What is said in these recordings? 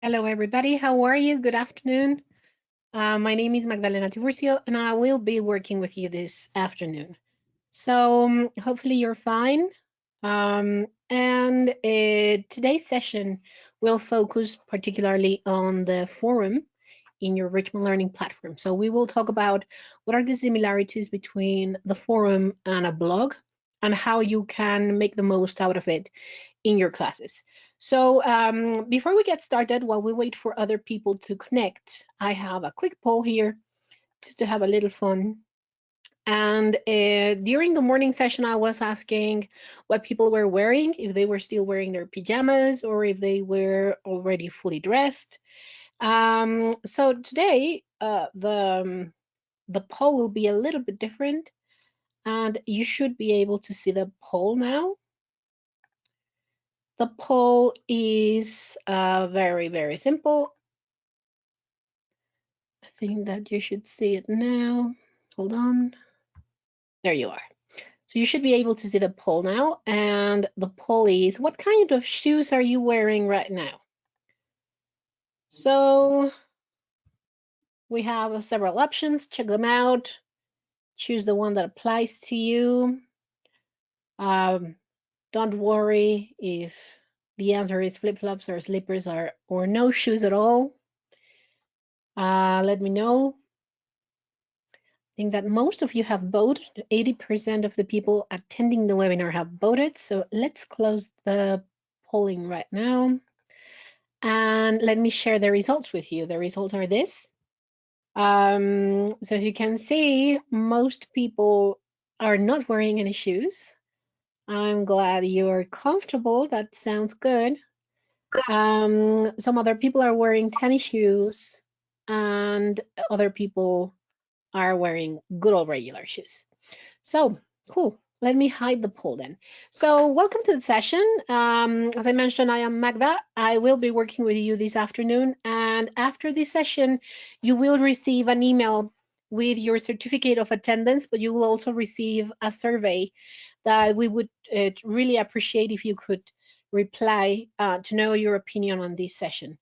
Hello, everybody. How are you? Good afternoon. My name is Magdalena Tiburcio, and I will be working with you this afternoon. So hopefully you're fine. And today's session will focus particularly on the forum in your Richmond Learning platform. So we will talk about what are the similarities between the forum and a blog and how you can make the most out of it in your classes. So before we get started, while we wait for other people to connect, I have a quick poll here just to have a little fun. And during the morning session, I was asking what people were wearing, if they were still wearing their pajamas or if they were already fully dressed. So today, the poll will be a little bit different, and you should be able to see the poll now. The poll is very, very simple. I think that you should see it now. Hold on. There you are. So you should be able to see the poll now. And the poll is, what kind of shoes are you wearing right now? So we have several options. Check them out. Choose the one that applies to you. Don't worry if the answer is flip-flops or slippers or no shoes at all. Let me know. I think that most of you have voted. 80% of the people attending the webinar have voted. So let's close the polling right now. And let me share the results with you. The results are this. So as you can see, most people are not wearing any shoes. I'm glad you're comfortable. That sounds good. Some other people are wearing tennis shoes, and other people are wearing good old regular shoes. So cool. Let me hide the poll then. So welcome to the session. As I mentioned, I am Magda. I will be working with you this afternoon. And after this session, you will receive an email with your certificate of attendance, but you will also receive a survey that we would really appreciate if you could reply to know your opinion on this session.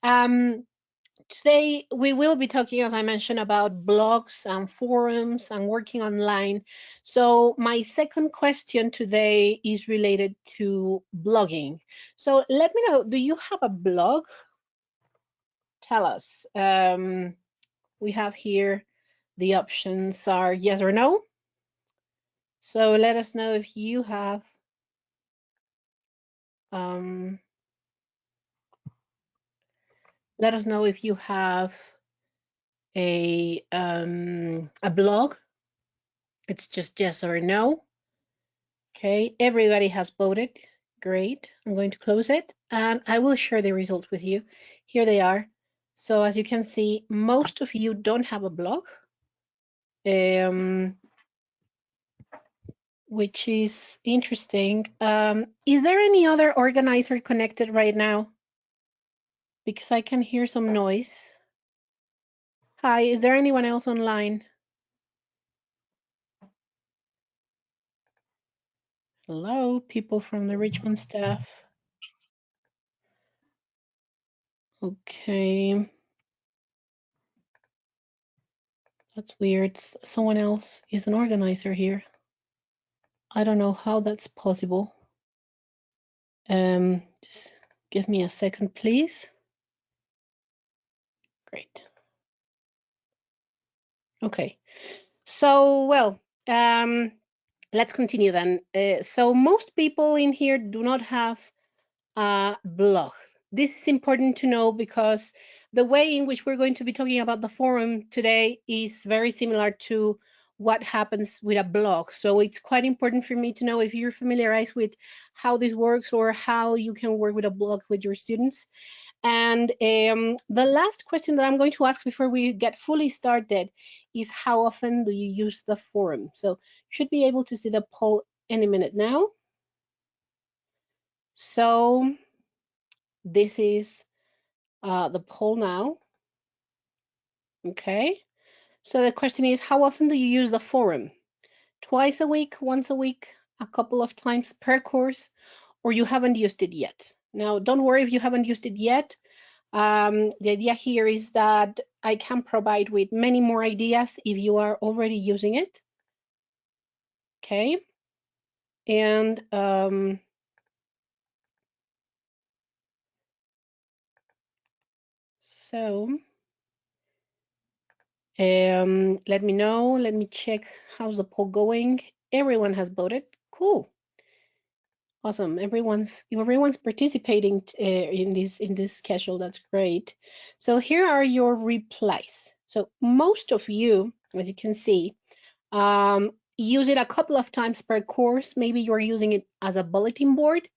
Today, we will be talking, as I mentioned, about blogs and forums and working online. So my second question today is related to blogging. So let me know, do you have a blog? Tell us. We have here, the options are yes or no. So let us know if you have let us know if you have a blog. It's just yes or no. Okay, everybody has voted. Great. I'm going to close it and I will share the results with you. Here they are. So as you can see, most of you don't have a blog, which is interesting. Is there any other organizer connected right now? Because I can hear some noise. Hi, is there anyone else online? Hello, people from the Richmond staff. Okay. That's weird. Someone else is an organizer here. I don't know how that's possible. Just give me a second, please. Great. Okay. So, well, let's continue then. So most people in here do not have a blog. This is important to know because the way in which we're going to be talking about the forum today is very similar to what happens with a blog. So it's quite important for me to know if you're familiarized with how this works or how you can work with a blog with your students. And the last question that I'm going to ask before we get fully started is how often do you use the forum? So you should be able to see the poll any minute now. So this is the poll now. Okay. So the question is, how often do you use the forum? Twice a week, once a week, a couple of times per course, or you haven't used it yet? Now, don't worry if you haven't used it yet. The idea here is that I can provide with many more ideas if you are already using it. Okay. And so let me know. Let me check how's the poll going. Everyone has voted. Cool. Awesome. Everyone's participating in this schedule. That's great. So here are your replies. So most of you, as you can see, use it a couple of times per course. Maybe you're using it as a bulletin board.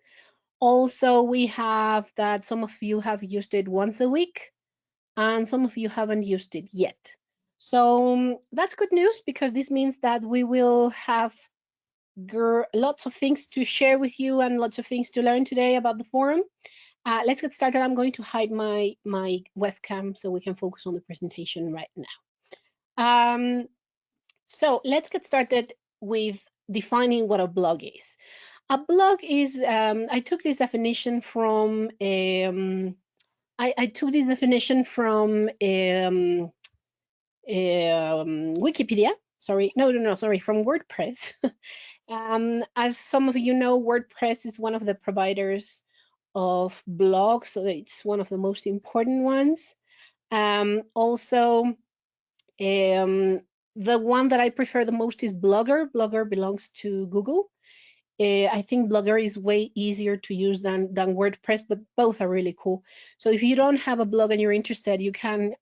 Also, we have that some of you have used it once a week and some of you haven't used it yet. So that's good news because this means that we will have lots of things to share with you and lots of things to learn today about the forum. Let's get started. I'm going to hide my webcam so we can focus on the presentation right now. So let's get started with defining what a blog is. A blog is, I took this definition from, Wikipedia. Sorry, from WordPress. As some of you know, WordPress is one of the providers of blogs, so it's one of the most important ones. Also, the one that I prefer the most is Blogger. Blogger belongs to Google. I think Blogger is way easier to use than WordPress, but both are really cool. So if you don't have a blog and you're interested, you can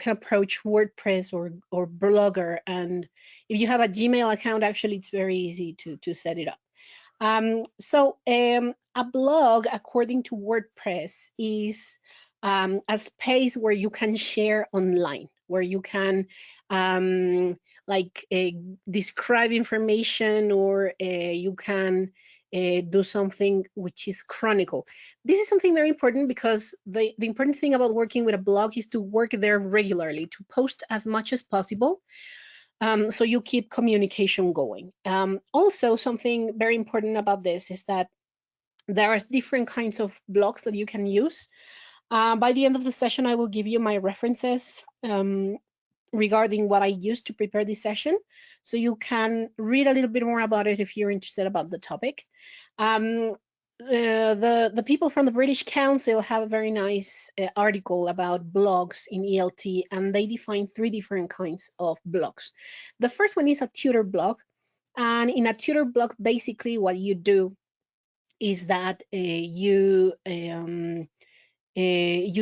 approach WordPress or Blogger, and if you have a Gmail account, actually it's very easy to set it up. A blog, according to WordPress, is a space where you can share online, where you can describe information, or you can do something which is chronicle. This is something very important because the important thing about working with a blog is to work there regularly, to post as much as possible. So you keep communication going. Also, something very important about this is that there are different kinds of blogs that you can use. By the end of the session, I will give you my references regarding what I used to prepare this session, so you can read a little bit more about it if you're interested about the topic. The people from the British Council have a very nice article about blogs in ELT, and they define 3 different kinds of blogs. The first one is a tutor blog, and in a tutor blog, basically what you do is that you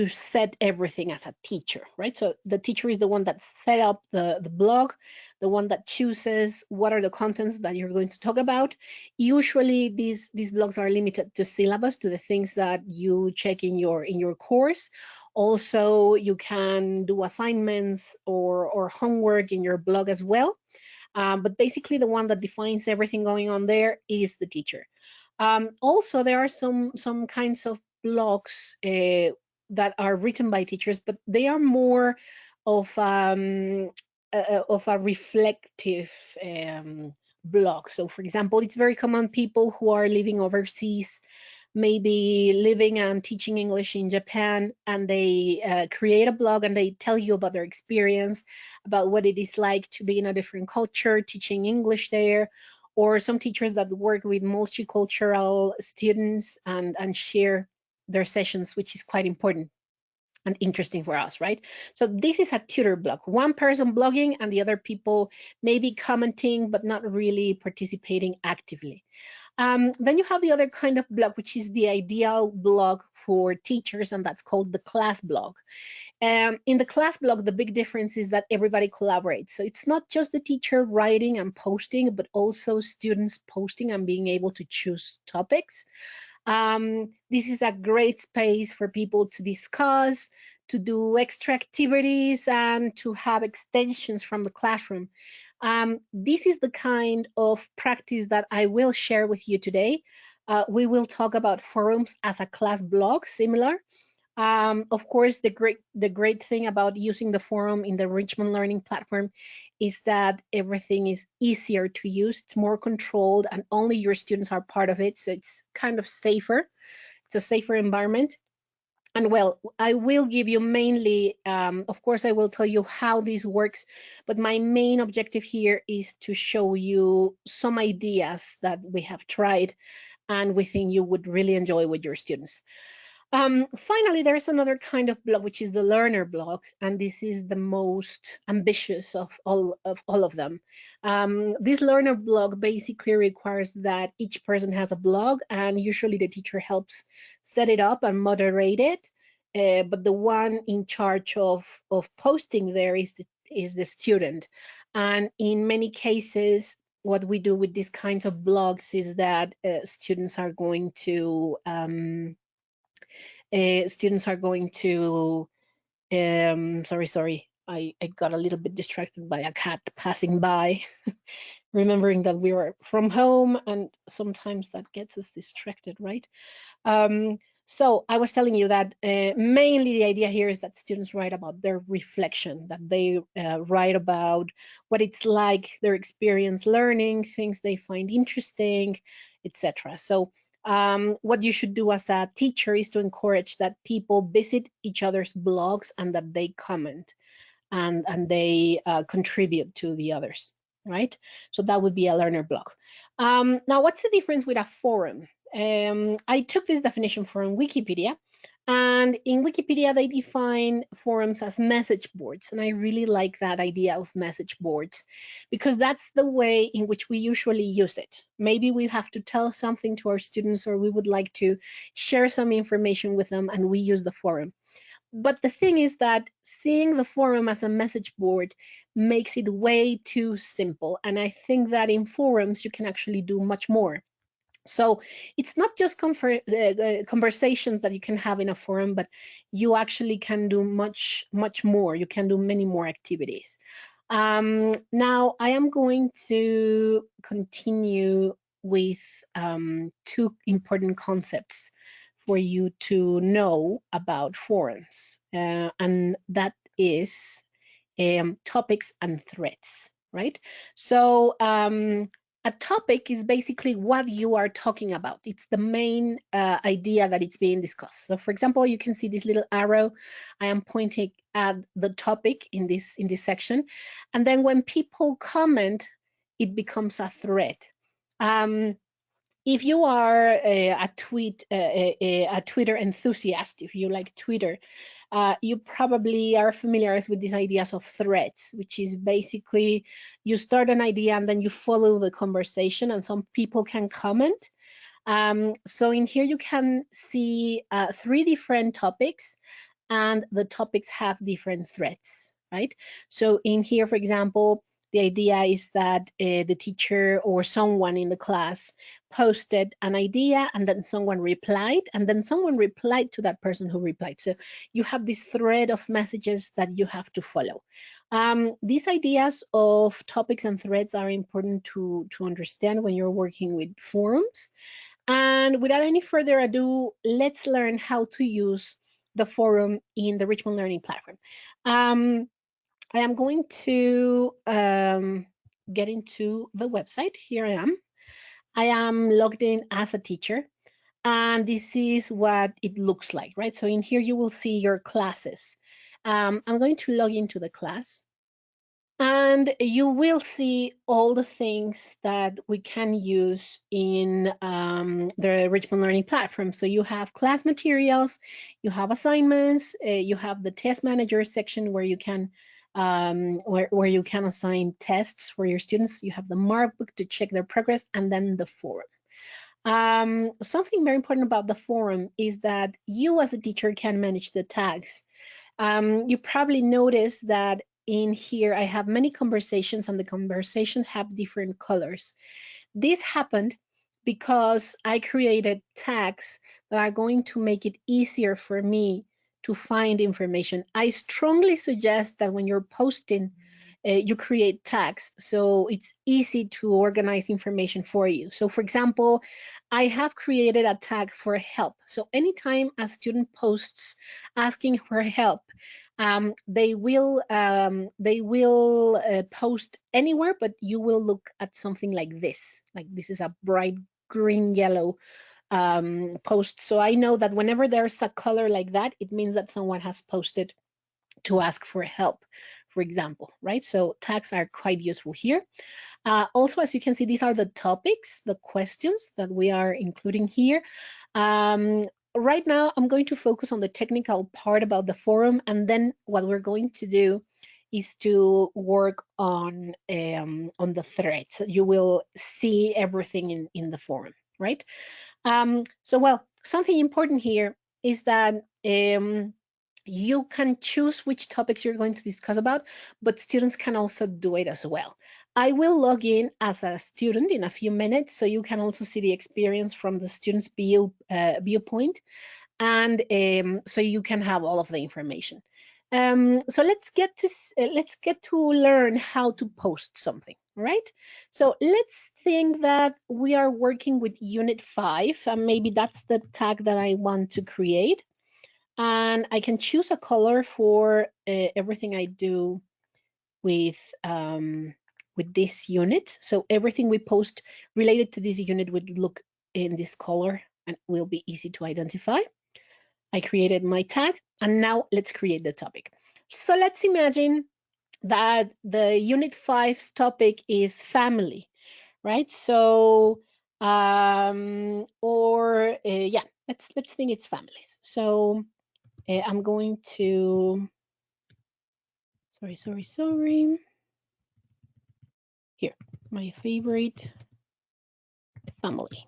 set everything as a teacher, right? So the teacher is the one that set up the blog, the one that chooses what are the contents that you're going to talk about. Usually these blogs are limited to syllabus, to the things that you check in your course. Also, you can do assignments or homework in your blog as well. But basically the one that defines everything going on there is the teacher. Also, there are some kinds of blogs that are written by teachers, but they are more of a reflective blog. So, for example, it's very common people who are living overseas, maybe living and teaching English in Japan, and they create a blog and they tell you about their experience, about what it is like to be in a different culture, teaching English there, or some teachers that work with multicultural students and share their sessions, which is quite important and interesting for us, right? So this is a tutor blog, one person blogging and the other people maybe commenting, but not really participating actively. Then you have the other kind of blog, which is the ideal blog for teachers, and that's called the class blog. In the class blog, the big difference is that everybody collaborates. So it's not just the teacher writing and posting, but also students posting and being able to choose topics. This is a great space for people to discuss, to do extra activities, and to have extensions from the classroom. This is the kind of practice that I will share with you today. We will talk about forums as a class blog, similar. Of course, the great thing about using the forum in the Richmond Learning platform is that everything is easier to use. It's more controlled, and only your students are part of it, so it's kind of safer. It's a safer environment. And well, I will give you mainly, of course, I will tell you how this works, but my main objective here is to show you some ideas that we have tried and we think you would really enjoy with your students. Finally, there's another kind of blog, which is the learner blog, and this is the most ambitious of all of them. This learner blog basically requires that each person has a blog, and usually the teacher helps set it up and moderate it. But the one in charge of posting there is the student, and in many cases, what we do with these kinds of blogs is that students are going to sorry, I got a little bit distracted by a cat passing by, remembering that we were from home and sometimes that gets us distracted, right? um, so I was telling you that mainly the idea here is that students write about their reflection, that they write about what it's like, their experience learning, things they find interesting, etc. So what you should do as a teacher is to encourage that people visit each other's blogs and that they comment and they contribute to the others, right? So that would be a learner blog. Now, what's the difference with a forum? I took this definition from Wikipedia, and in Wikipedia they define forums as message boards, and I really like that idea of message boards because that's the way in which we usually use it. Maybe we have to tell something to our students or we would like to share some information with them and we use the forum. But the thing is that seeing the forum as a message board makes it way too simple. And I think that in forums, you can actually do much more. So it's not just conversations that you can have in a forum, but you actually can do much, much more. You can do many more activities. Now, I am going to continue with two important concepts for you to know about forums, and that is topics and threads, right? So a topic is basically what you are talking about. It's the main idea that it's being discussed. So for example, you can see this little arrow. I am pointing at the topic in this section. And then when people comment, it becomes a thread. If you are a Twitter enthusiast, if you like Twitter, you probably are familiar with these ideas of threads, which is basically you start an idea and then you follow the conversation and some people can comment. So in here you can see 3 different topics and the topics have different threads, right? So in here, for example, the idea is that the teacher or someone in the class posted an idea and then someone replied and then someone replied to that person who replied. So you have this thread of messages that you have to follow. These ideas of topics and threads are important to understand when you're working with forums. And without any further ado, let's learn how to use the forum in the Richmond Learning Platform. I am going to get into the website. Here I am. I am logged in as a teacher, and this is what it looks like, right? So in here you will see your classes. I'm going to log into the class. And you will see all the things that we can use in the Richmond Learning Platform. So you have class materials, you have assignments, you have the test manager section where you can where you can assign tests for your students. You have the mark book to check their progress, and then the forum. Something very important about the forum is that you as a teacher can manage the tags. You probably noticed that in here I have many conversations and the conversations have different colors. This happened because I created tags that are going to make it easier for me to find information. I strongly suggest that when you're posting, you create tags so it's easy to organize information for you. So for example, I have created a tag for help. So anytime a student posts asking for help, they will post anywhere, but you will look at something like this. Like this is a bright green yellow posts. So I know that whenever there's a color like that, it means that someone has posted to ask for help, for example, right? So tags are quite useful here. Also, as you can see, these are the topics, the questions that we are including here. Right now, I'm going to focus on the technical part about the forum, and then what we're going to do is to work on the threads. You will see everything in the forum, right? So, well, something important here is that you can choose which topics you're going to discuss about, but students can also do it as well. I will log in as a student in a few minutes, so you can also see the experience from the student's viewpoint, and so you can have all of the information. So let's get to learn how to post something, right? So let's think that we are working with Unit 5, and maybe that's the tag that I want to create. And I can choose a color for everything I do with this unit. So everything we post related to this unit would look in this color and will be easy to identify. I created my tag, and now let's create the topic. So let's imagine that the Unit 5's topic is family, right? So, yeah, let's think it's families. So I'm going to, sorry. Here, my favorite family.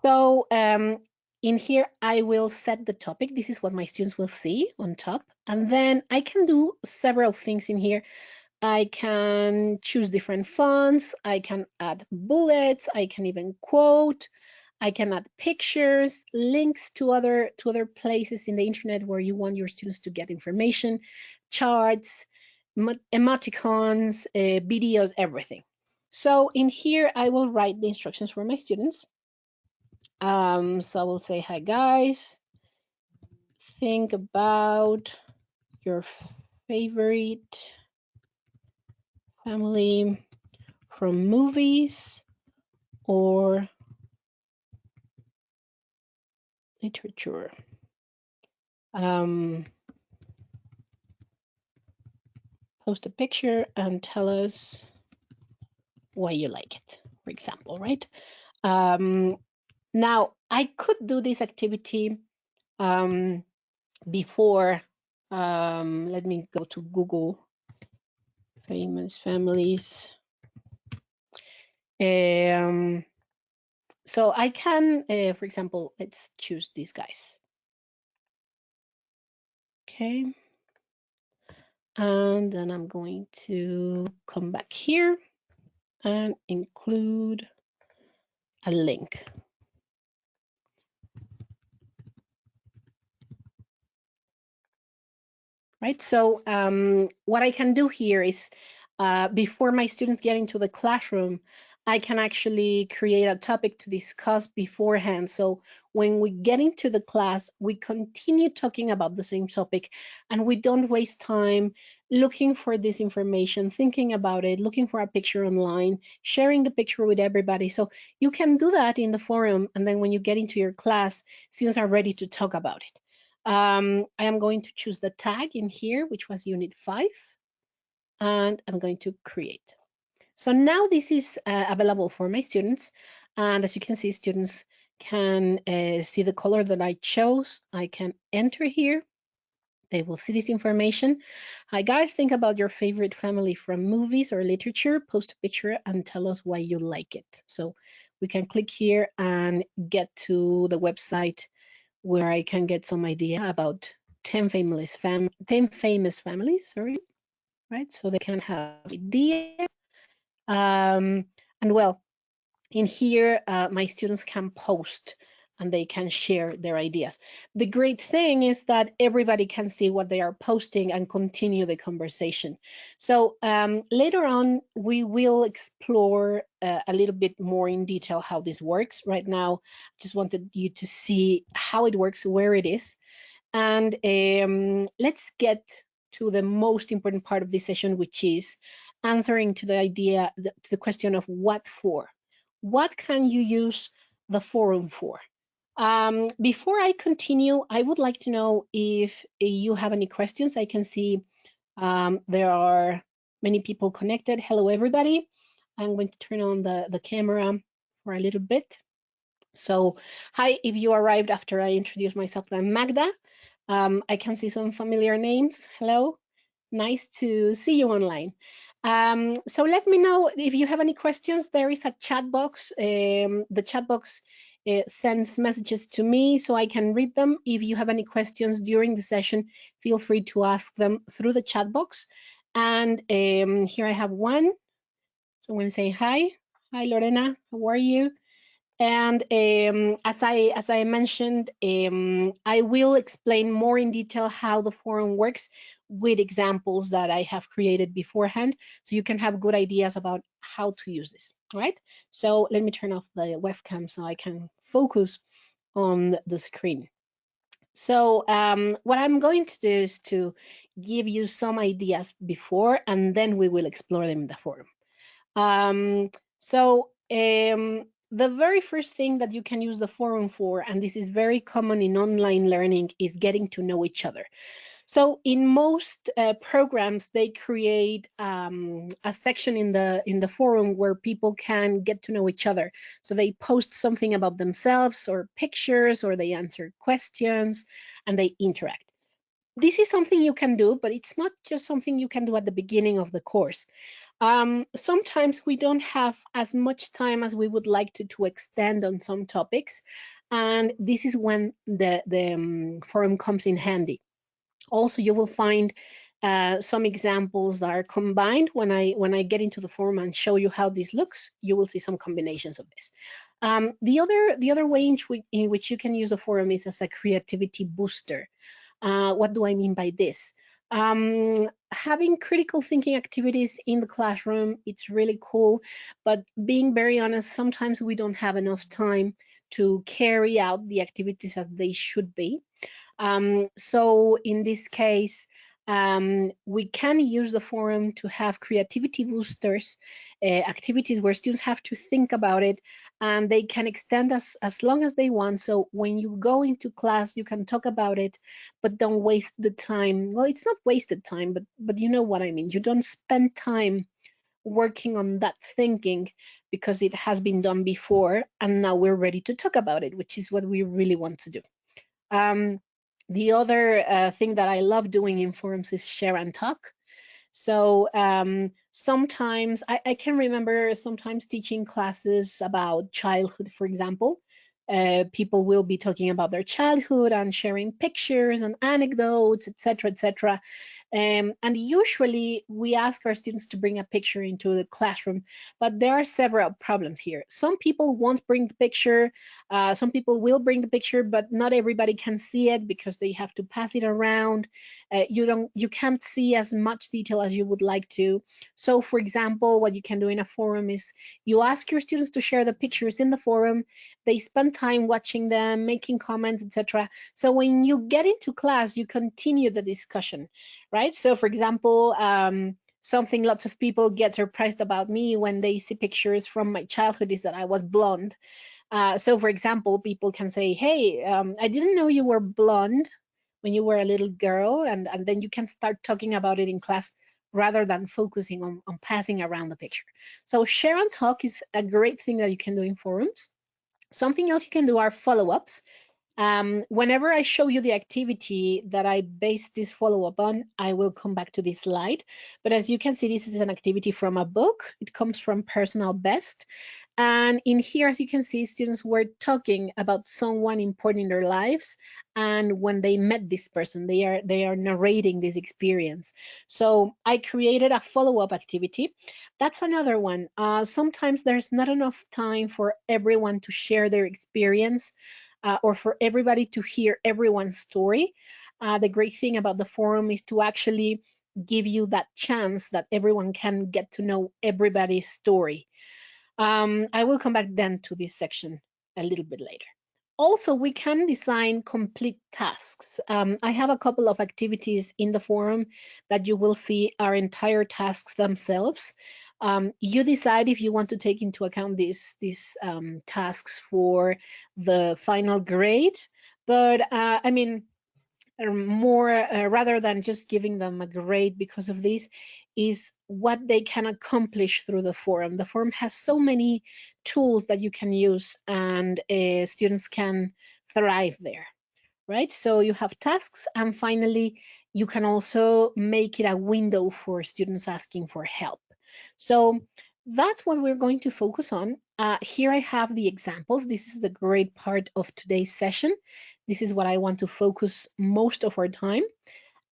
So in here, I will set the topic. This is what my students will see on top. And then I can do several things in here. I can choose different fonts. I can add bullets. I can even quote. I can add pictures, links to other places in the internet where you want your students to get information, charts, emoticons, videos, everything. So in here, I will write the instructions for my students. So I will say, hi guys, think about your favorite family from movies or literature. Post a picture and tell us why you like it, for example, right? Now, I could do this activity before. Let me go to Google, famous families. So I can, for example, let's choose these guys. Okay. And then I'm going to come back here and include a link. Right, so what I can do here is before my students get into the classroom, I can actually create a topic to discuss beforehand. So when we get into the class, we continue talking about the same topic and we don't waste time looking for this information, thinking about it, looking for a picture online, sharing the picture with everybody. So you can do that in the forum, and then when you get into your class, students are ready to talk about it. I am going to choose the tag in here, which was Unit 5, and I'm going to create. So now this is available for my students, and as you can see, students can see the color that I chose. I can enter here. They will see this information. Hi guys, think about your favorite family from movies or literature, post a picture and tell us why you like it. So we can click here and get to the website where I can get some idea about 10 famous families, sorry, right? So they can have idea. And well, in here, my students can post and they can share their ideas. The great thing is that everybody can see what they are posting and continue the conversation. So later on, we will explore a little bit more in detail how this works. Right now, I just wanted you to see how it works, where it is. And let's get to the most important part of this session, which is answering to the question of what for. What can you use the forum for? Before I continue, I would like to know if you have any questions. I can see there are many people connected. Hello, everybody. I'm going to turn on the camera for a little bit. So, hi, if you arrived after I introduced myself, I'm Magda. I can see some familiar names. Hello, nice to see you online. So let me know if you have any questions. There is a chat box. The chat box sends messages to me so I can read them. If you have any questions during the session, feel free to ask them through the chat box. And here I have one. So I'm going to say hi. Hi, Lorena. How are you? And as I mentioned, I will explain more in detail how the forum works with examples that I have created beforehand, so you can have good ideas about how to use this. All right. So let me turn off the webcam so I can focus on the screen. So what I'm going to do is to give you some ideas before, and then we will explore them in the forum. The very first thing that you can use the forum for, and this is very common in online learning, is getting to know each other. So in most programs, they create a section in the forum where people can get to know each other. So they post something about themselves or pictures, or they answer questions, and they interact. This is something you can do, but it's not just something you can do at the beginning of the course. Sometimes we don't have as much time as we would like to extend on some topics, and this is when the forum comes in handy. Also, you will find some examples that are combined. When I get into the forum and show you how this looks, you will see some combinations of this. The other way in which you can use the forum is as a creativity booster. What do I mean by this? Having critical thinking activities in the classroom, it's really cool, but being very honest, sometimes we don't have enough time to carry out the activities as they should be. So in this case, we can use the forum to have creativity boosters, activities where students have to think about it, and they can extend as long as they want. So when you go into class, you can talk about it, but don't waste the time. Well, it's not wasted time, but you know what I mean. You don't spend time working on that thinking because it has been done before, and now we're ready to talk about it, which is what we really want to do. The other thing that I love doing in forums is share and talk. So sometimes I can remember sometimes teaching classes about childhood, for example. People will be talking about their childhood and sharing pictures and anecdotes, etc., etc. And usually we ask our students to bring a picture into the classroom, but there are several problems here. Some people won't bring the picture, some people will bring the picture, but not everybody can see it because they have to pass it around. You can't see as much detail as you would like to. So for example, what you can do in a forum is you ask your students to share the pictures in the forum, they spend time watching them, making comments, etc. So when you get into class, you continue the discussion, right? So for example, something lots of people get surprised about me when they see pictures from my childhood is that I was blonde. So for example, people can say, hey, I didn't know you were blonde when you were a little girl, and then you can start talking about it in class rather than focusing on passing around the picture. So share and talk is a great thing that you can do in forums. Something else you can do are follow-ups. Whenever I show you the activity that I base this follow-up on, I will come back to this slide. But as you can see, this is an activity from a book. It comes from Personal Best. And in here, as you can see, students were talking about someone important in their lives. And when they met this person, they are narrating this experience. So I created a follow-up activity. That's another one. Sometimes there's not enough time for everyone to share their experience. Or for everybody to hear everyone's story. The great thing about the forum is to actually give you that chance that everyone can get to know everybody's story. I will come back then to this section a little bit later. Also, we can design complete tasks. I have a couple of activities in the forum that you will see are entire tasks themselves. You decide if you want to take into account these tasks for the final grade, but I mean, more rather than just giving them a grade because of this, is what they can accomplish through the forum. The forum has so many tools that you can use, and students can thrive there, right? So you have tasks, and finally, you can also make it a window for students asking for help. So that's what we're going to focus on. Here I have the examples. This is the great part of today's session. This is what I want to focus most of our time.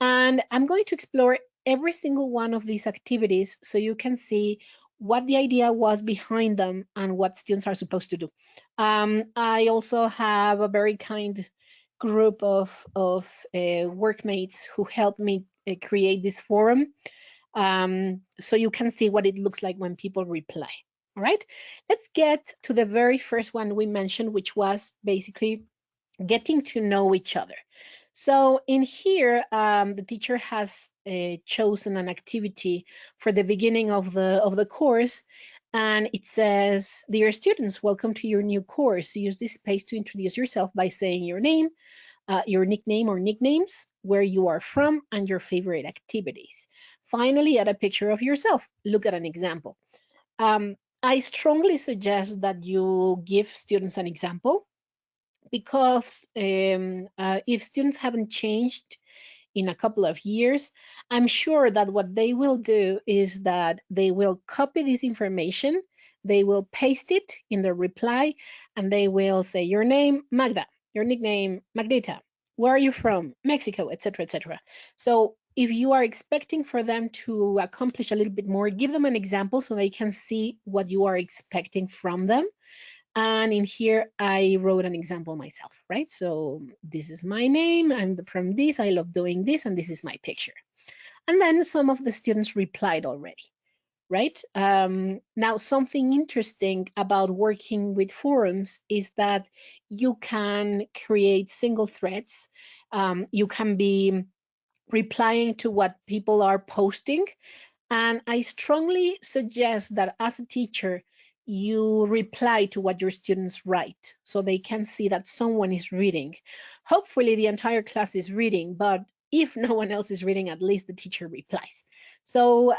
And I'm going to explore every single one of these activities so you can see what the idea was behind them and what students are supposed to do. I also have a very kind group of workmates who helped me create this forum, so you can see what it looks like when people reply. All right, let's get to the very first one we mentioned, which was basically getting to know each other. So in here, the teacher has chosen an activity for the beginning of the course, and it says, "Dear students, welcome to your new course. Use this space to introduce yourself by saying your name, your nickname or nicknames, where you are from, and your favorite activities. Finally, add a picture of yourself. Look at an example." I strongly suggest that you give students an example, because if students haven't changed in a couple of years, I'm sure that what they will do is that they will copy this information, they will paste it in the reply, and they will say your name, Magda, your nickname, Magdita, where are you from, Mexico, etc., etc. So if you are expecting for them to accomplish a little bit more, give them an example so they can see what you are expecting from them. And in here, I wrote an example myself, right? So this is my name, I'm from this, I love doing this, and this is my picture. And then some of the students replied already, right? Now, something interesting about working with forums is that you can create single threads. You can be replying to what people are posting, and I strongly suggest that as a teacher, you reply to what your students write so they can see that someone is reading. Hopefully, the entire class is reading, but if no one else is reading, at least the teacher replies. So,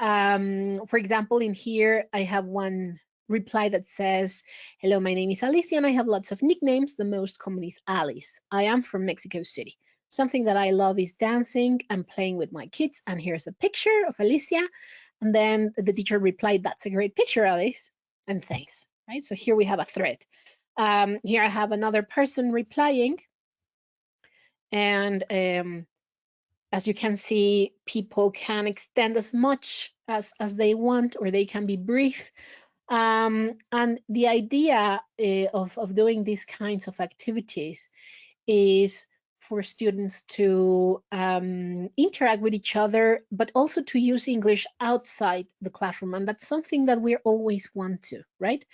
for example, in here, I have one reply that says, "Hello, my name is Alicia and I have lots of nicknames. The most common is Alice. I am from Mexico City. Something that I love is dancing and playing with my kids." And here's a picture of Alicia. And then the teacher replied, "That's a great picture, Alice, and thanks." Right? So here we have a thread. Here I have another person replying. And as you can see, people can extend as much as they want, or they can be brief. And the idea of doing these kinds of activities is for students to interact with each other, but also to use English outside the classroom. And that's something that we always want to, right?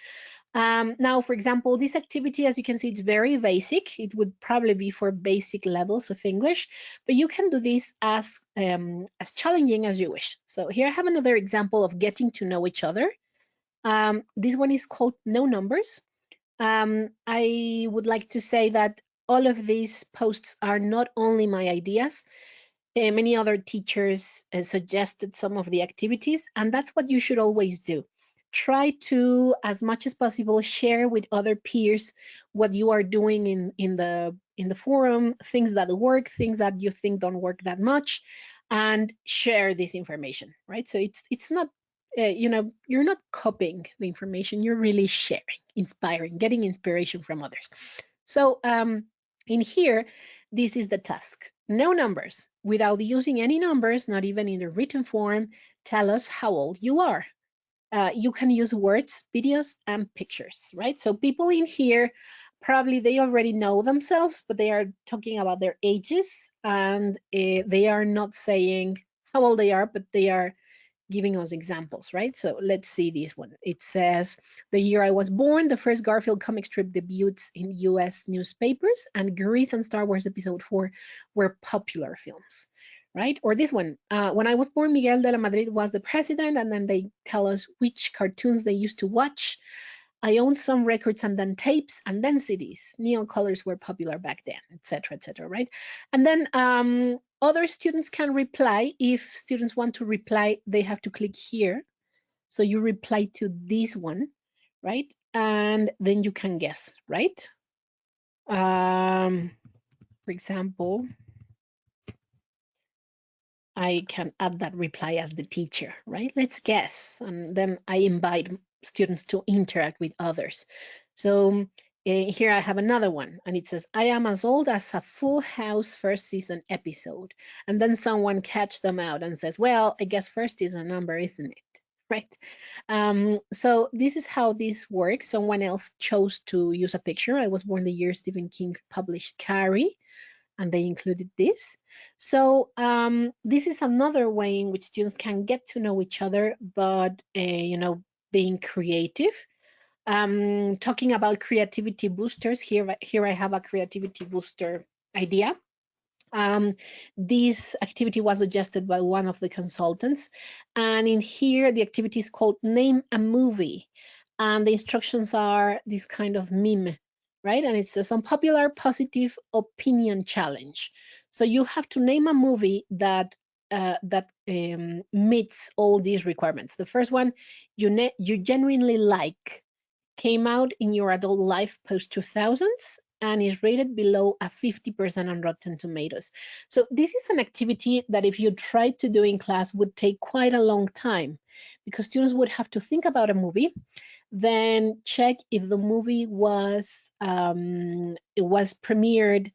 Now, for example, this activity, as you can see, it's very basic. It would probably be for basic levels of English, but you can do this as challenging as you wish. So here I have another example of getting to know each other. This one is called No Numbers. I would like to say that all of these posts are not only my ideas. Many other teachers suggested some of the activities, and that's what you should always do. Try to, as much as possible, share with other peers what you are doing in the forum, things that work, things that you think don't work that much, and share this information, right? So it's not you're not copying the information, you're really sharing, inspiring, getting inspiration from others. So in here, this is the task. No numbers. Without using any numbers, not even in the written form, tell us how old you are. You can use words, videos, and pictures, right? So people in here, probably they already know themselves, but they are talking about their ages, and they are not saying how old they are, but they are giving us examples, right? So let's see this one. It says, "The year I was born, the first Garfield comic strip debuts in US newspapers, and Grease and Star Wars Episode 4 were popular films." right? Or this one, when I was born, Miguel de la Madrid was the president, and then they tell us which cartoons they used to watch. I owned some records and then tapes and then CDs. Neon colors were popular back then, etc., right? And then other students can reply. If students want to reply, they have to click here. So you reply to this one, right? And then you can guess, right? For example, I can add that reply as the teacher, right? Let's guess. And then I invite students to interact with others. So here I have another one, and it says, I am as old as a Full House first season episode. And then someone catch them out and says, well, I guess first is a number, isn't it? Right. So this is how this works. Someone else chose to use a picture. I was born the year Stephen King published Carrie, and they included this. So this is another way in which students can get to know each other, but being creative. Talking about creativity boosters, here I have a creativity booster idea. This activity was suggested by one of the consultants, and in here the activity is called Name a Movie, and the instructions are this kind of meme, right? And it's some popular positive opinion challenge. So you have to name a movie that meets all these requirements. The first one, you genuinely like, came out in your adult life post 2000s, and is rated below a 50% on Rotten Tomatoes. So this is an activity that if you tried to do in class would take quite a long time, because students would have to think about a movie, then check if the movie was premiered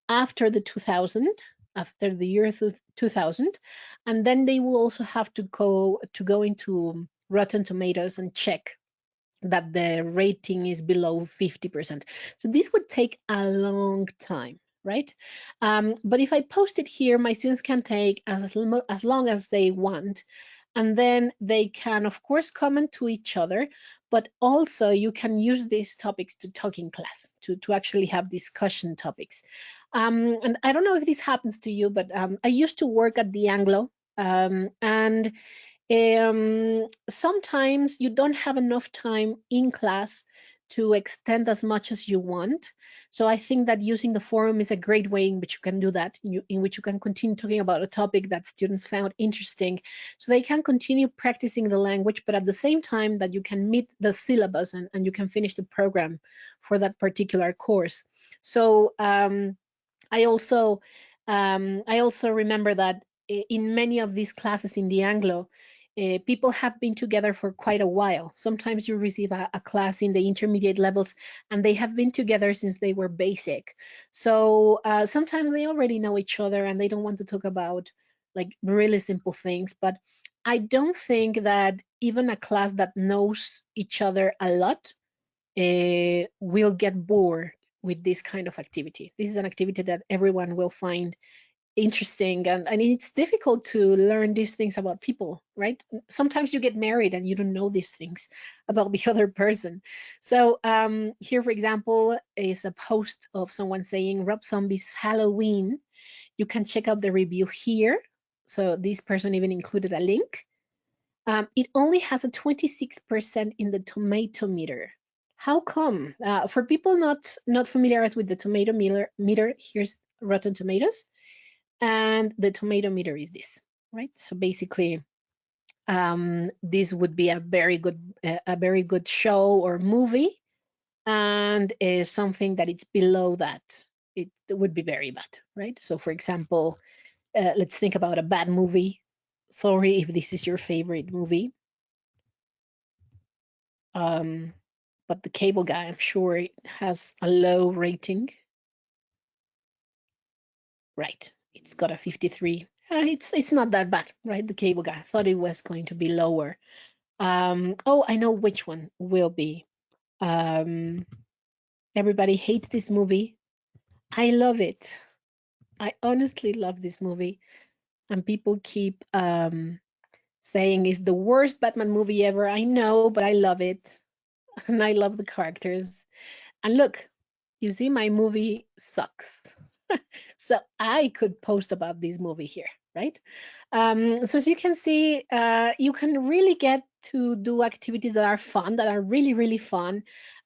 after the 2000, after the year 2000, and then they will also have to go into Rotten Tomatoes and check that the rating is below 50%. So this would take a long time, right? But if I post it here, my students can take as long as they want. And then they can, of course, comment to each other, but also you can use these topics to talk in class, to actually have discussion topics. And I don't know if this happens to you, but I used to work at the Anglo, and sometimes you don't have enough time in class to extend as much as you want. So I think that using the forum is a great way in which you can do that, in which you can continue talking about a topic that students found interesting, so they can continue practicing the language, but at the same time that you can meet the syllabus and you can finish the program for that particular course. So I also remember that in many of these classes in the Anglo, people have been together for quite a while. Sometimes you receive a class in the intermediate levels, and they have been together since they were basic. So sometimes they already know each other, and they don't want to talk about like really simple things. But I don't think that even a class that knows each other a lot will get bored with this kind of activity. This is an activity that everyone will find interesting, and it's difficult to learn these things about people, right? Sometimes you get married and you don't know these things about the other person. So here, for example, is a post of someone saying Rob Zombie's Halloween. You can check out the review here. So this person even included a link. It only has a 26% in the tomato meter. How come? For people not familiar with the tomato meter, here's Rotten Tomatoes, and the tomato meter is this, right? So basically, this would be a very good show or movie, and is something that it's below that, it would be very bad, right? So for example, let's think about a bad movie. Sorry if this is your favorite movie. But the Cable Guy, I'm sure it has a low rating. Right, it's got a 53. It's not that bad, right? The Cable Guy. I thought it was going to be lower. Oh, I know which one will be. Um, Everybody hates this movie. I love it. I honestly love this movie, and people keep saying it's the worst Batman movie ever. I know, but I love it, and I love the characters. And look, you see, my movie sucks. So I could post about this movie here. right? So as you can see, you can really get to do activities that are fun, that are really, really fun,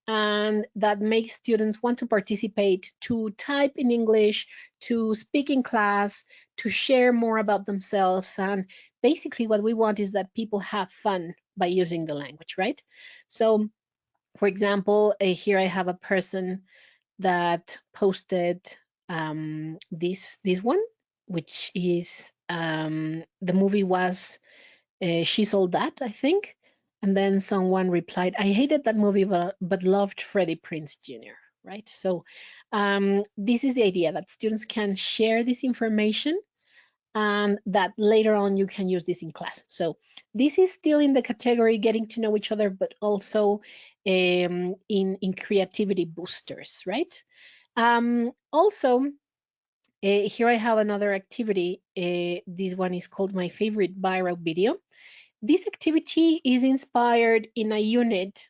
and that make students want to participate, to type in English, to speak in class, to share more about themselves. And basically what we want is that people have fun by using the language, right? So for example, here I have a person that posted this one, which is the movie was She Sold That, I think. And then someone replied, I hated that movie, but loved Freddie Prinze Jr., right? So this is the idea that students can share this information and that later on you can use this in class. So this is still in the category getting to know each other, but also in creativity boosters, right? Also, here I have another activity. This one is called My Favorite Viral Video. This activity is inspired in a unit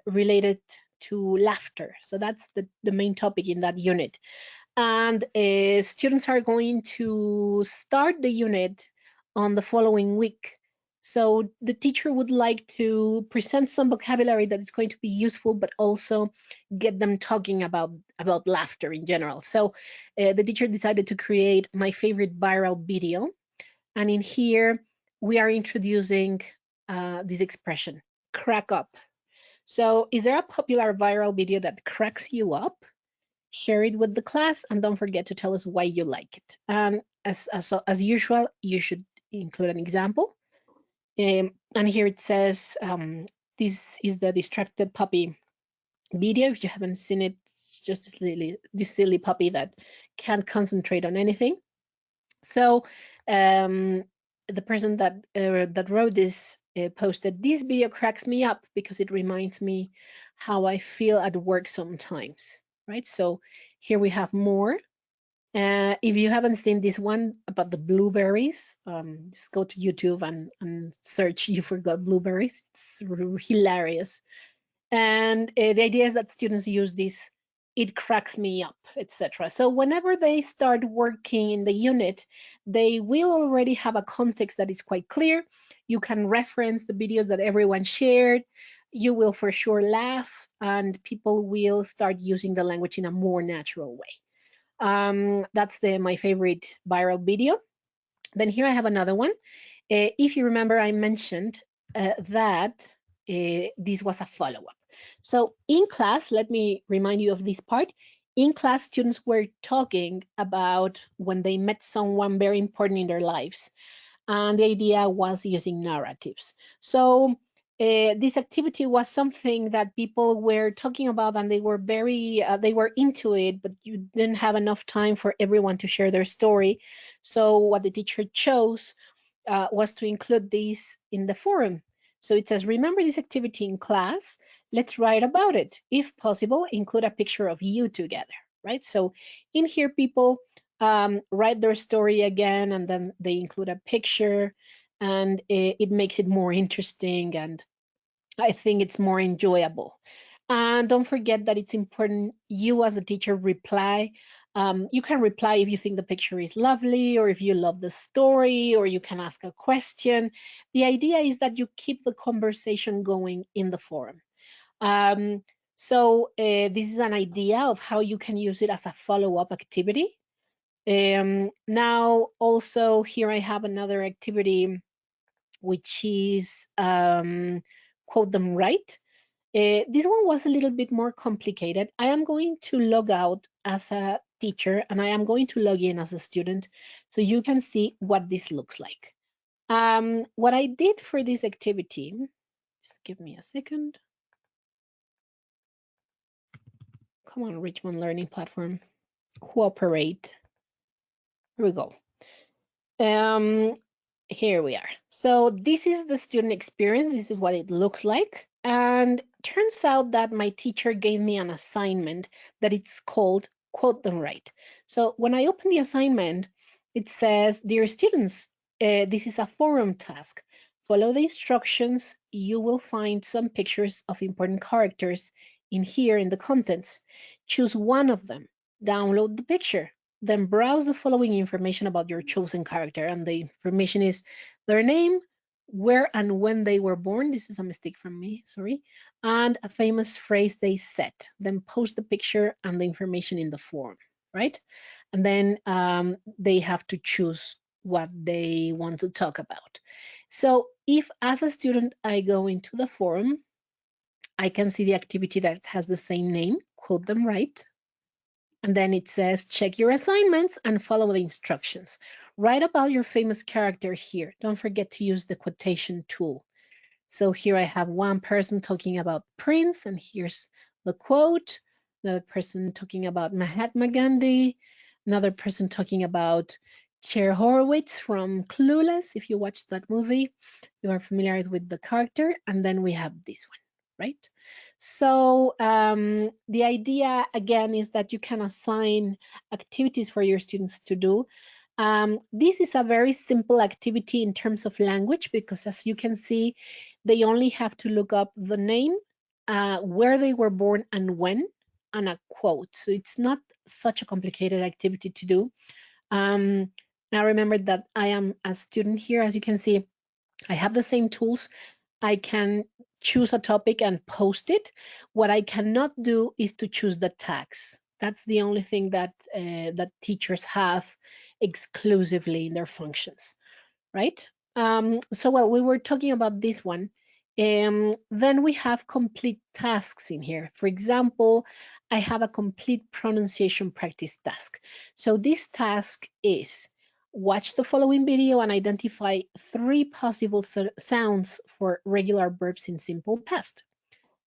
related to laughter. So that's the main topic in that unit. And students are going to start the unit on the following week. So the teacher would like to present some vocabulary that is going to be useful, but also get them talking about laughter in general. So the teacher decided to create My Favorite Viral Video. And in here, we are introducing this expression, crack up. So is there a popular viral video that cracks you up? Share it with the class, and don't forget to tell us why you like it. And as usual, you should include an example. And here it says, this is the distracted puppy video. If you haven't seen it, it's just this silly puppy that can't concentrate on anything. So the person that wrote this posted, this video cracks me up because it reminds me how I feel at work sometimes, right? So here we have more. If you haven't seen this one about the blueberries, just go to YouTube and search You Forgot Blueberries. It's hilarious. And the idea is that students use this, it cracks me up, etc. So whenever they start working in the unit, they will already have a context that is quite clear. You can reference the videos that everyone shared. You will for sure laugh, and people will start using the language in a more natural way. That's my favorite viral video. Then here I have another one. If you remember, I mentioned that this was a follow-up. So in class, let me remind you of this part. In class, students were talking about when they met someone very important in their lives. And the idea was using narratives. So this activity was something that people were talking about, and they were they were into it, but you didn't have enough time for everyone to share their story. So what the teacher chose was to include this in the forum. So it says, remember this activity in class, let's write about it. If possible, include a picture of you together, right? So in here, people write their story again, and then they include a picture, and it makes it more interesting, and I think it's more enjoyable. And don't forget that it's important you as a teacher reply. You can reply if you think the picture is lovely, or if you love the story, or you can ask a question. The idea is that you keep the conversation going in the forum. So this is an idea of how you can use it as a follow-up activity. Now, also here I have another activity, which is quote them right. This one was a little bit more complicated. I am going to log out as a teacher, and I am going to log in as a student, so you can see what this looks like. What I did for this activity, just give me a second. Come on, Richmond Learning Platform, cooperate. Here we go. Here we are. So this is the student experience. This is what it looks like. And turns out that my teacher gave me an assignment that it's called Quote Them Right. So when I open the assignment, it says, dear students, this is a forum task. Follow the instructions. You will find some pictures of important characters in here in the contents. Choose one of them. Download the picture. then browse the following information about your chosen character. And the information is their name, where and when they were born. This is a mistake from me, sorry. And a famous phrase they said. Then post the picture and the information in the form, right? And then they have to choose what they want to talk about. So if as a student I go into the forum, I can see the activity that has the same name, quote them right. And then it says, check your assignments and follow the instructions. Write about your famous character here. Don't forget to use the quotation tool. So here I have one person talking about Prince, and here's the quote. Another person talking about Mahatma Gandhi. Another person talking about Cher Horowitz from Clueless. If you watched that movie, you are familiar with the character. And then we have this one, right? So the idea, again, is that you can assign activities for your students to do. This is a very simple activity in terms of language because, as you can see, they only have to look up the name, where they were born and when, and a quote. So it's not such a complicated activity to do. Now remember that I am a student here. As you can see, I have the same tools. I can choose a topic and post it. What I cannot do is to choose the tags. That's the only thing that that teachers have exclusively in their functions, right? So while we were talking about this one, then we have complete tasks in here. For example, I have a complete pronunciation practice task. So this task is watch the following video and identify 3 possible sounds for regular verbs in simple past.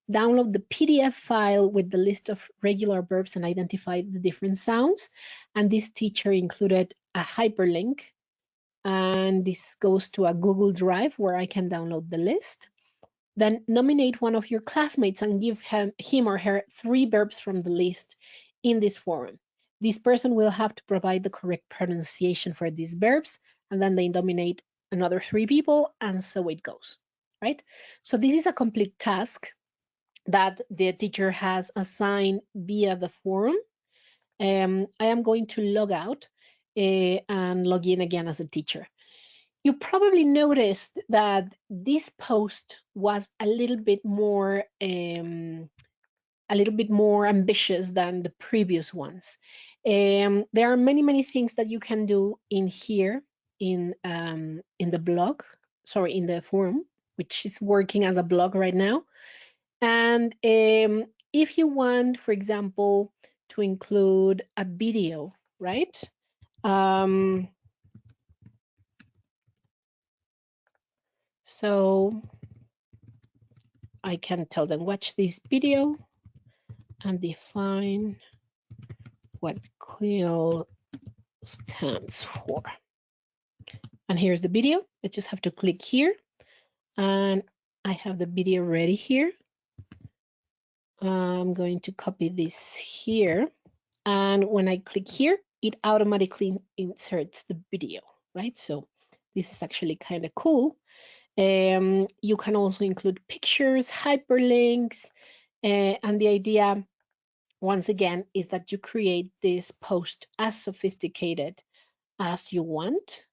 Download the PDF file with the list of regular verbs and identify the different sounds. And this teacher included a hyperlink, and this goes to a Google Drive where I can download the list. Then nominate one of your classmates and give him or her 3 verbs from the list in this forum. This person will have to provide the correct pronunciation for these verbs, and then they nominate another 3 people, and so it goes, right? So this is a complete task that the teacher has assigned via the forum. I am going to log out and log in again as a teacher. You probably noticed that this post was a little bit more ambitious than the previous ones. There are many things that you can do in here in the blog, sorry, in the forum, which is working as a blog right now. And if you want, for example, to include a video, right? So I can tell them, watch this video and define what CLIL stands for. And here's the video. I just have to click here, and I have the video ready here. I'm going to copy this here. And when I click here, it automatically inserts the video, right? So this is actually kind of cool. You can also include pictures, hyperlinks, and the idea, once again, is that you create this post as sophisticated as you want.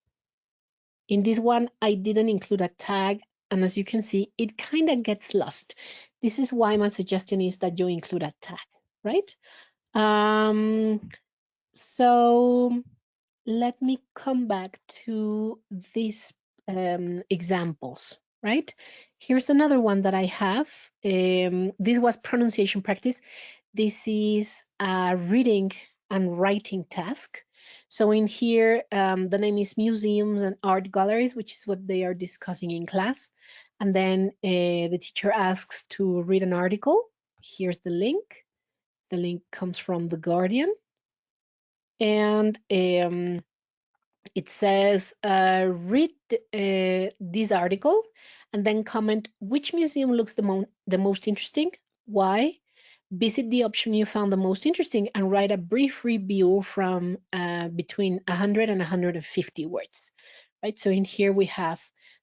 In this one, I didn't include a tag, and as you can see, it kind of gets lost. This is why my suggestion is that you include a tag, right? So let me come back to these examples, right? Here's another one that I have. This was pronunciation practice. This is a reading and writing task. So in here, the name is museums and art galleries, which is what they are discussing in class. And then the teacher asks to read an article. Here's the link. The link comes from The Guardian. And it says, read this article and then comment which museum looks the most interesting, why, visit the option you found the most interesting, and write a brief review from between 100 and 150 words, right? So in here we have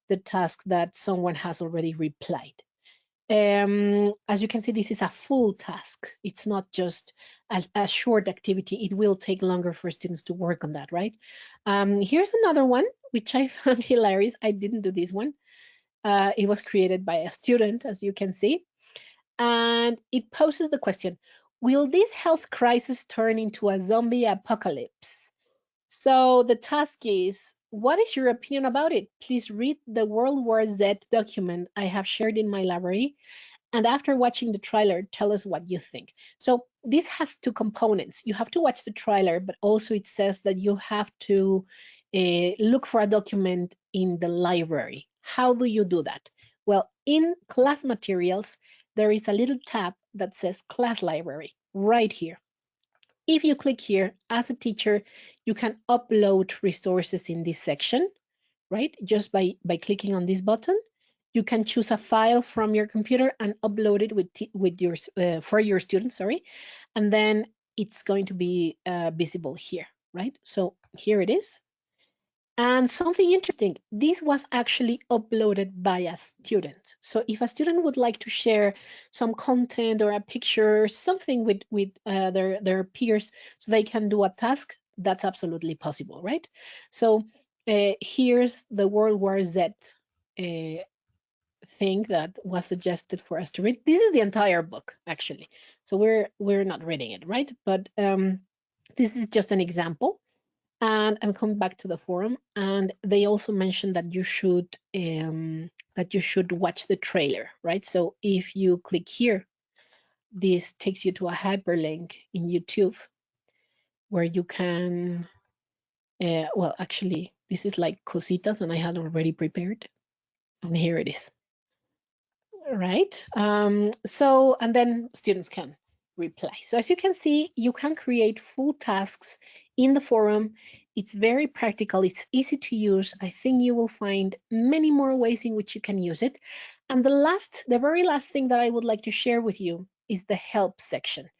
the task that someone has already replied. As you can see, this is a full task. It's not just a short activity. It will take longer for students to work on that, right? Here's another one, which I found hilarious. I didn't do this one. It was created by a student, as you can see. And it poses the question, will this health crisis turn into a zombie apocalypse? So the task is, what is your opinion about it? Please read the World War Z document I have shared in my library. And after watching the trailer, tell us what you think. So this has two components. You have to watch the trailer, but also it says that you have to look for a document in the library. How do you do that? Well, in class materials, there is a little tab that says class library right here. If you click here, as a teacher, you can upload resources in this section, right? Just by clicking on this button, you can choose a file from your computer and upload it with your for your students, sorry, and then it's going to be visible here, right? So here it is. And something interesting, this was actually uploaded by a student. So if a student would like to share some content or a picture, something with their peers, so they can do a task, that's absolutely possible, right? So here's the World War Z thing that was suggested for us to read. This is the entire book, actually. So we're not reading it, right? But this is just an example. And I'm coming back to the forum, and they also mentioned that you should watch the trailer, right? So if you click here, this takes you to a hyperlink in YouTube where you can, well, actually, this is like cositas, and I had already prepared, and here it is, right? So, and then students can reply. So as you can see, you can create full tasks in the forum. It's very practical. It's easy to use. I think you will find many more ways in which you can use it. And the very last thing that I would like to share with you is the help section.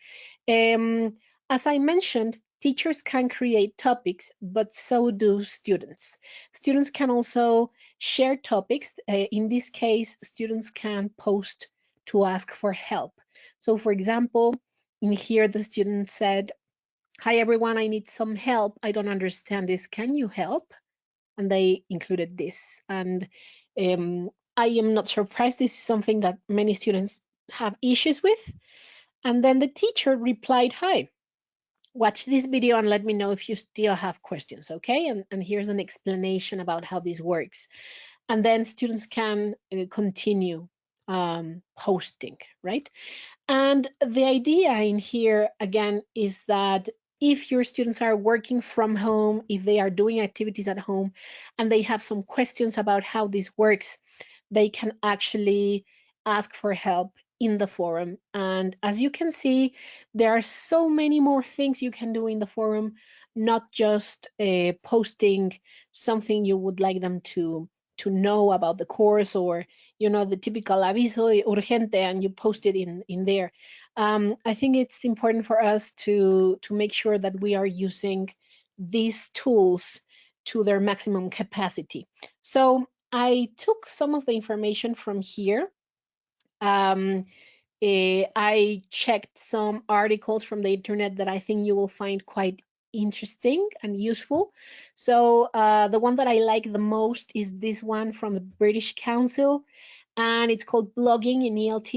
As I mentioned, teachers can create topics, but so do students. Students can also share topics. In this case, students can post to ask for help. So for example, in here, the student said, "Hi everyone, I need some help. I don't understand this. Can you help?" And they included this. And I am not surprised. This is something that many students have issues with. And then the teacher replied, "Hi, watch this video and let me know if you still have questions," okay? And here's an explanation about how this works. And then students can continue posting, right? And the idea in here, again, is that if your students are working from home, if they are doing activities at home, and they have some questions about how this works, they can actually ask for help in the forum. And as you can see, there are so many more things you can do in the forum, not just posting something you would like them to know about the course, or the typical aviso urgente, and you post it in there. I think it's important for us to make sure that we are using these tools to their maximum capacity. So I took some of the information from here. I checked some articles from the internet that I think you will find quite interesting and useful. So the one that I like the most is this one from the British Council, and it's called Blogging in ELT,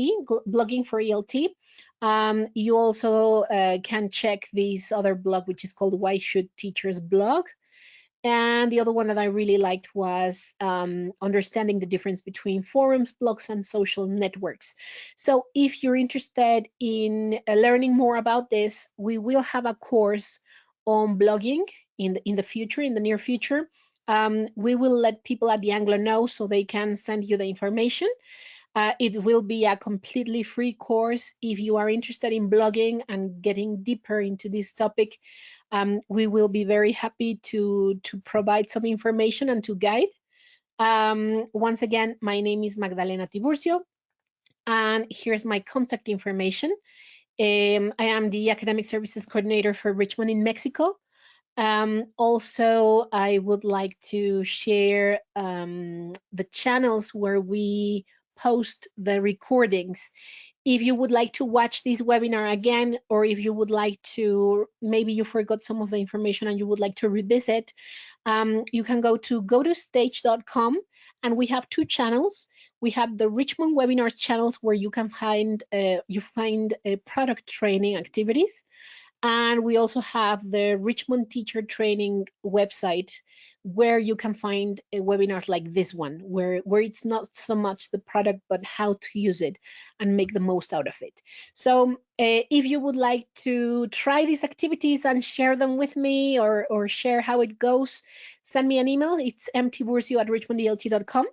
Blogging for ELT. You also can check this other blog, which is called Why Should Teachers Blog? And the other one that I really liked was understanding the difference between forums, blogs, and social networks. So if you're interested in learning more about this, we will have a course on blogging in the future, in the near future. We will let people at the Anglo know so they can send you the information. It will be a completely free course. If you are interested in blogging and getting deeper into this topic, we will be very happy to provide some information and to guide. Once again, my name is Magdalena Tiburcio, and here's my contact information. I am the Academic Services Coordinator for Richmond in Mexico. Also, I would like to share the channels where we post the recordings. If you would like to watch this webinar again, or if you would like to, maybe you forgot some of the information and you would like to revisit, you can go to gotostage.com, and we have two channels. We have the Richmond webinars channels, where you can find product training activities, and we also have the Richmond teacher training website, where you can find webinars like this one, where it's not so much the product, but how to use it and make the most out of it. So if you would like to try these activities and share them with me, or share how it goes, send me an email. It's mtburcio@richmonddlt.com.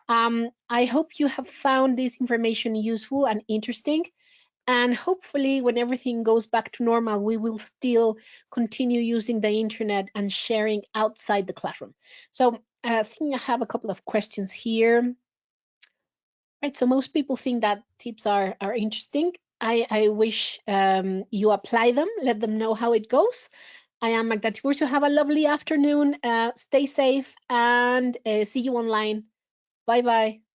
I hope you have found this information useful and interesting. And hopefully, when everything goes back to normal, we will still continue using the internet and sharing outside the classroom. So I think I have a couple of questions here. Right, so most people think that tips are interesting. I wish you apply them, let them know how it goes. I am Magda Tiburcio. Have a lovely afternoon. Stay safe, and see you online. Bye-bye.